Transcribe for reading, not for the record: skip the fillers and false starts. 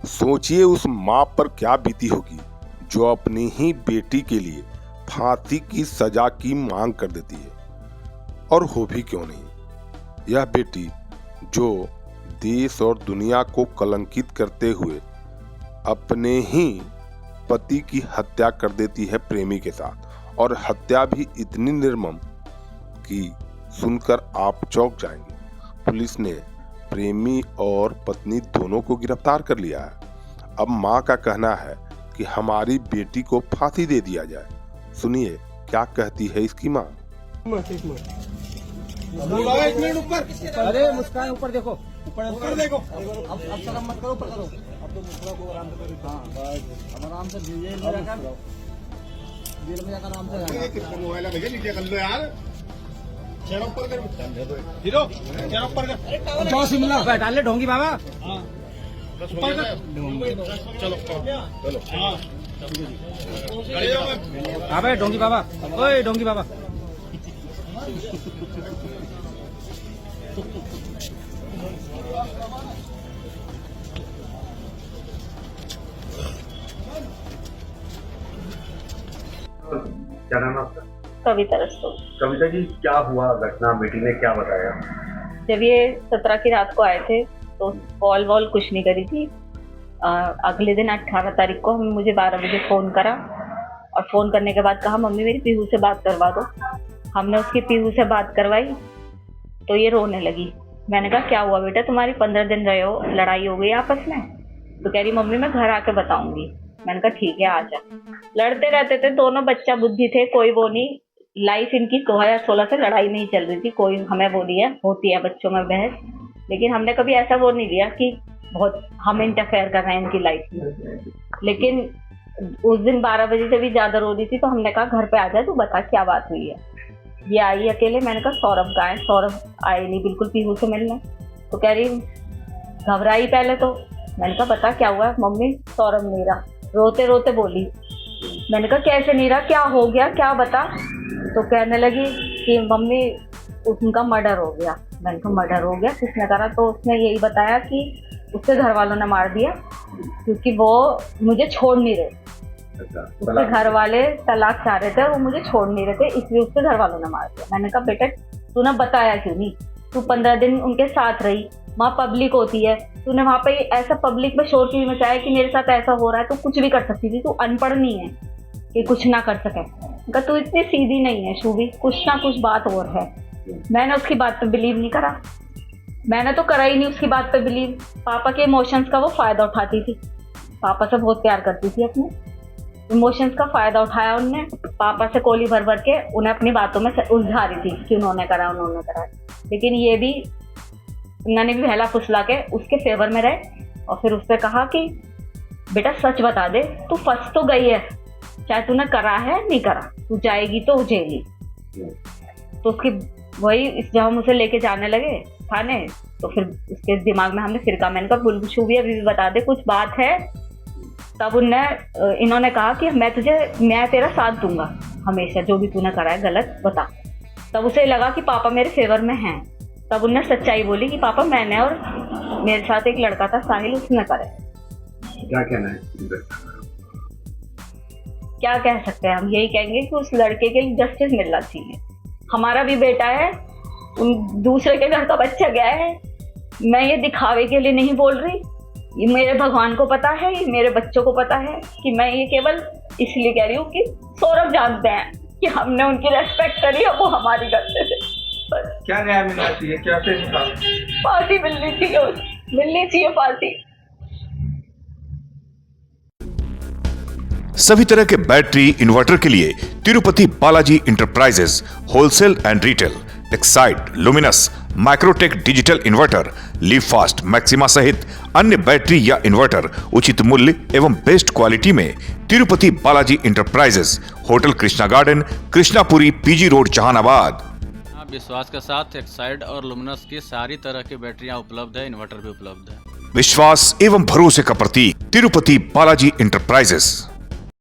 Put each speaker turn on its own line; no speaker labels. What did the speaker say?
सोचिए उस माँ पर क्या बीती होगी जो अपनी ही बेटी के लिए फांसी की सजा की मांग कर देती है। और हो भी क्यों नहीं, यह बेटी जो देश और दुनिया को कलंकित करते हुए अपने ही पति की हत्या कर देती है प्रेमी के साथ, और हत्या भी इतनी निर्मम कि सुनकर आप चौंक जाएंगे। पुलिस ने प्रेमी और पत्नी दोनों को गिरफ्तार कर लिया है। अब मां का कहना है कि हमारी बेटी को फांसी दे दिया जाए। सुनिए क्या कहती है इसकी मां।
अरे मुस्कान ऊपर देखो, ऊपर देखो। अब शर्म मत करो, ऊपर करो। अब तो मुस्कुरा को आराम से करो। हाँ बस अब आराम से जेल में जाकर आराम से मोबाइल भैया नीचे कर लो यार। चेहरा ऊपर कर, हीरो चेहरा ऊपर कर। जो शिमला बैठा ले ढोंगी बाबा। हाँ ऊपर कर, चलो चलो। हाँ भाई ढोंगी बाबा, ओए ढोंगी बाबा।
क्या नाम है आपका?
कविता रस्तोगी।
कविता जी, क्या हुआ घटना? बेटी ने क्या बताया?
जब ये 17 की रात को आए थे तो कॉल वॉल कुछ नहीं करी थी। अगले दिन 18 तारीख को मुझे 12 बजे फ़ोन करा, और फ़ोन करने के बाद कहा मम्मी मेरी पीहू से बात करवा दो। हमने उसकी पीहू से बात करवाई तो ये रोने लगी। मैंने कहा क्या हुआ बेटा, तुम्हारी 15 दिन रहे हो, लड़ाई हो गई आपस में? तो कह रही मम्मी मैं घर आके बताऊंगी। मैंने कहा ठीक है आ जा। लड़ते रहते थे दोनों, बच्चा बुद्धि थे, कोई वो नहीं। लाइफ इनकी 2016 से लड़ाई नहीं चल रही थी, कोई हमें वो नहीं है, होती है बच्चों में बहस, लेकिन हमने कभी ऐसा वो नहीं लिया कि बहुत हम इंटरफेयर कर रहे हैं इनकी लाइफ में। लेकिन उस दिन 12 बजे से भी ज़्यादा रो रही थी तो हमने कहा घर पे आ जा, तू बता क्या बात हुई है। ये आई अकेले। मैंने कहा सौरभ कहाँ है? सौरभ आए नहीं बिल्कुल पीहू से मिलने। तो कह रही घबराई पहले तो। मैंने कहा बता क्या हुआ? मम्मी सौरभ नहीं रहा, रोते रोते बोली। मैंने कहा कैसे नहीं रहा, क्या हो गया, क्या बता? तो कहने लगी कि मम्मी उनका मर्डर हो गया। मैंने कहा मर्डर हो गया, किसने करा? तो उसने यही बताया कि उसके घर वालों ने मार दिया क्योंकि वो मुझे छोड़ नहीं रहे। उसके घर वाले तलाक चाह रहे थे और वो मुझे छोड़ नहीं रहे थे, इसलिए उसके घर वालों ने मार दिया। मैंने कहा बेटा तूने बताया क्यों नहीं? तू 15 दिन उनके साथ रही, वहाँ पब्लिक होती है, तूने वहाँ पे ऐसा पब्लिक में शोर क्यों मचाया कि मेरे साथ ऐसा हो रहा है? तू कुछ भी कर सकती थी, तू अनपढ़ नहीं है कि कुछ ना कर सके। कहा तू इतनी सीधी नहीं है शूभी, कुछ ना कुछ बात और है। मैंने उसकी बात पे बिलीव नहीं करा, मैंने तो करा ही नहीं उसकी बात पे बिलीव। पापा के इमोशंस का वो फ़ायदा उठाती थी, पापा से बहुत प्यार करती थी, अपने इमोशंस का फ़ायदा उठाया उनने। पापा से कोली भर भर के उन्हें अपनी बातों में उलझा रही थी कि उन्होंने करा उन्होंने करा। लेकिन ये भी उन्होंने भी बहला फुसला के उसके फेवर में रहे, और फिर उससे कहा कि बेटा सच बता दे, तू फंस तो गई है, चाहे तूने करा है नहीं करा, तू जाएगी तो जेल ही। तो उसकी वही जब हम उसे लेके जाने लगे थाने तो फिर उसके दिमाग में हमने फिर कहा, मैंने कहा शूभी अभी भी बता दे कुछ बात है। तब इन्होंने कहा कि मैं तेरा साथ दूंगा हमेशा, जो भी तूने करा है गलत बता। तब उसे लगा कि पापा मेरे फेवर में हैं। तब उन्हें सच्चाई बोली कि पापा मैंने और मेरे साथ एक लड़का था साहिल, उसने करे।
क्या कहना है?
क्या कह सकते हैं हम? यही कहेंगे कि उस लड़के के लिए जस्टिस मिलना चाहिए। हमारा भी बेटा है, उन दूसरे के घर का बच्चा गया है। मैं ये दिखावे के लिए नहीं बोल रही, ये मेरे भगवान को पता है, ये मेरे बच्चों को पता है कि मैं ये केवल इसलिए कह रही हूँ कि सौरभ जानते हैं कि हमने उनकी रेस्पेक्ट करी और वो हमारी करते थे। बस
क्या न्याय मिलना चाहिए? क्या
फांसी मिलनी चाहिए फांसी।
सभी तरह के बैटरी इन्वर्टर के लिए Tirupati Balaji enterprises wholesale and retail, Exide, luminous, Microtek digital inverter, leave fast, maxima सहित अन्य बैटरी या इन्वर्टर उचित मूल्य एवं बेस्ट क्वालिटी में Tirupati Balaji enterprises, hotel Krishna garden, Krishnapuri, PG road, Jehanabad.
विश्वास के साथ एक्साइड और लुमिनस की सारी तरह की बैटरियां उपलब्ध है, इन्वर्टर भी उपलब्ध है।
विश्वास एवं भरोसे का प्रतीक तिरुपति बालाजी इंटरप्राइजेस।